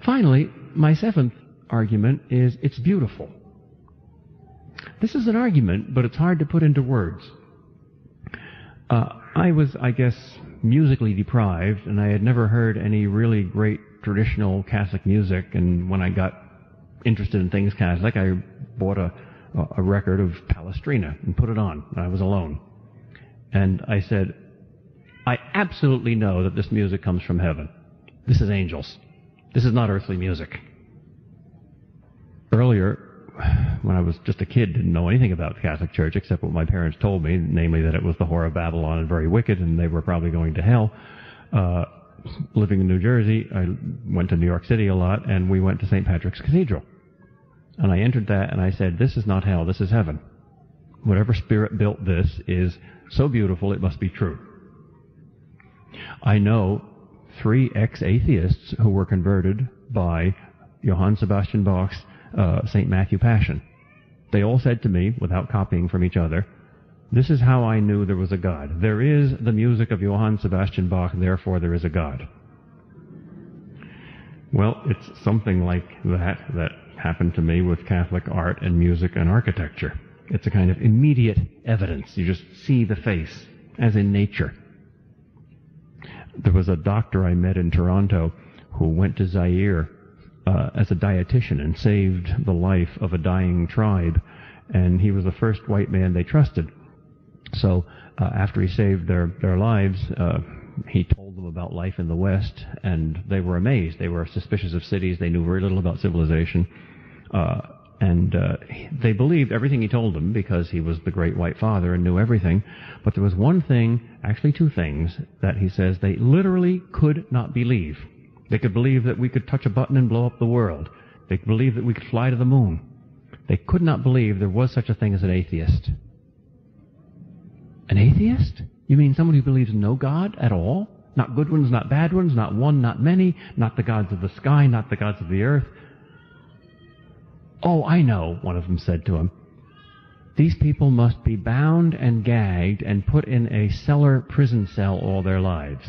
Finally, my seventh argument is it's beautiful. This is an argument, but it's hard to put into words. I was, I guess, musically deprived, and I had never heard any really great traditional Catholic music, and when I got interested in things Catholic, I bought a record of Palestrina and put it on. I was alone. And I said, I absolutely know that this music comes from heaven. This is angels. This is not earthly music. Earlier, when I was just a kid, didn't know anything about the Catholic Church except what my parents told me, namely that it was the whore of Babylon and very wicked, and they were probably going to hell. Living in New Jersey, I went to New York City a lot, and we went to St. Patrick's Cathedral. And I entered that, and I said, this is not hell, this is heaven. Whatever spirit built this is so beautiful, it must be true. I know 3 ex-atheists who were converted by Johann Sebastian Bach's St. Matthew Passion. They all said to me, without copying from each other, this is how I knew there was a God. There is the music of Johann Sebastian Bach, therefore there is a God. Well, it's something like that happened to me with Catholic art and music and architecture. It's a kind of immediate evidence. You just see the face, as in nature. There was a doctor I met in Toronto who went to Zaire as a dietitian and saved the life of a dying tribe, and he was the first white man they trusted. So after he saved their lives, he told them about life in the West, and they were amazed. They were suspicious of cities. They knew very little about civilization. And they believed everything he told them because he was the great white father and knew everything. But there was one thing, actually 2 things, that he says they literally could not believe. They could believe that we could touch a button and blow up the world. They could believe that we could fly to the moon. They could not believe there was such a thing as an atheist. An atheist? You mean someone who believes in no God at all? Not good ones, not bad ones, not one, not many, not the gods of the sky, not the gods of the earth. Oh, I know, one of them said to him. These people must be bound and gagged and put in a cellar prison cell all their lives.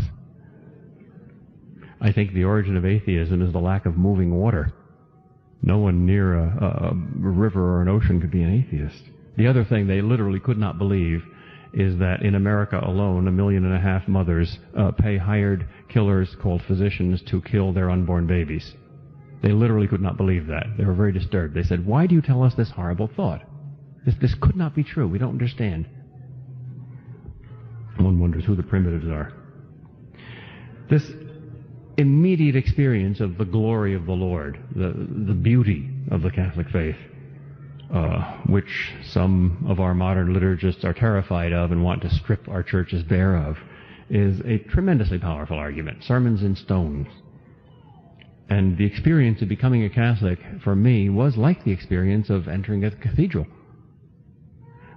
I think the origin of atheism is the lack of moving water. No one near a river or an ocean could be an atheist. The other thing they literally could not believe is that in America alone, 1.5 million mothers pay hired killers called physicians to kill their unborn babies. They literally could not believe that. They were very disturbed. They said, why do you tell us this horrible thought? This could not be true. We don't understand. One wonders who the primitives are. This immediate experience of the glory of the Lord, the beauty of the Catholic faith, which some of our modern liturgists are terrified of and want to strip our churches bare of, is a tremendously powerful argument. Sermons in stones. And the experience of becoming a Catholic, for me, was like the experience of entering a cathedral,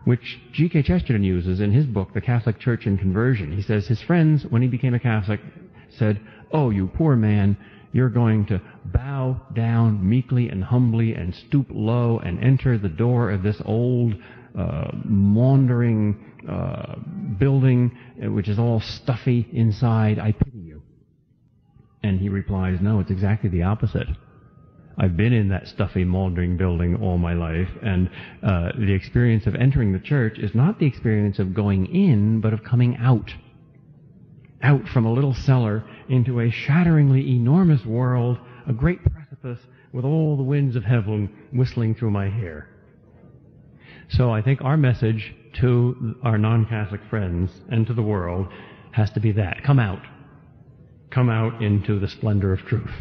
which G.K. Chesterton uses in his book, The Catholic Church and Conversion. He says his friends, when he became a Catholic, said, oh, you poor man, you're going to bow down meekly and humbly and stoop low and enter the door of this old, maundering building, which is all stuffy inside. I pity you. And he replies, no, it's exactly the opposite. I've been in that stuffy, maundering building all my life, and the experience of entering the church is not the experience of going in, but of coming out. Out from a little cellar into a shatteringly enormous world, a great precipice with all the winds of heaven whistling through my hair. So I think our message to our non-Catholic friends and to the world has to be that. Come out. Come out into the splendor of truth.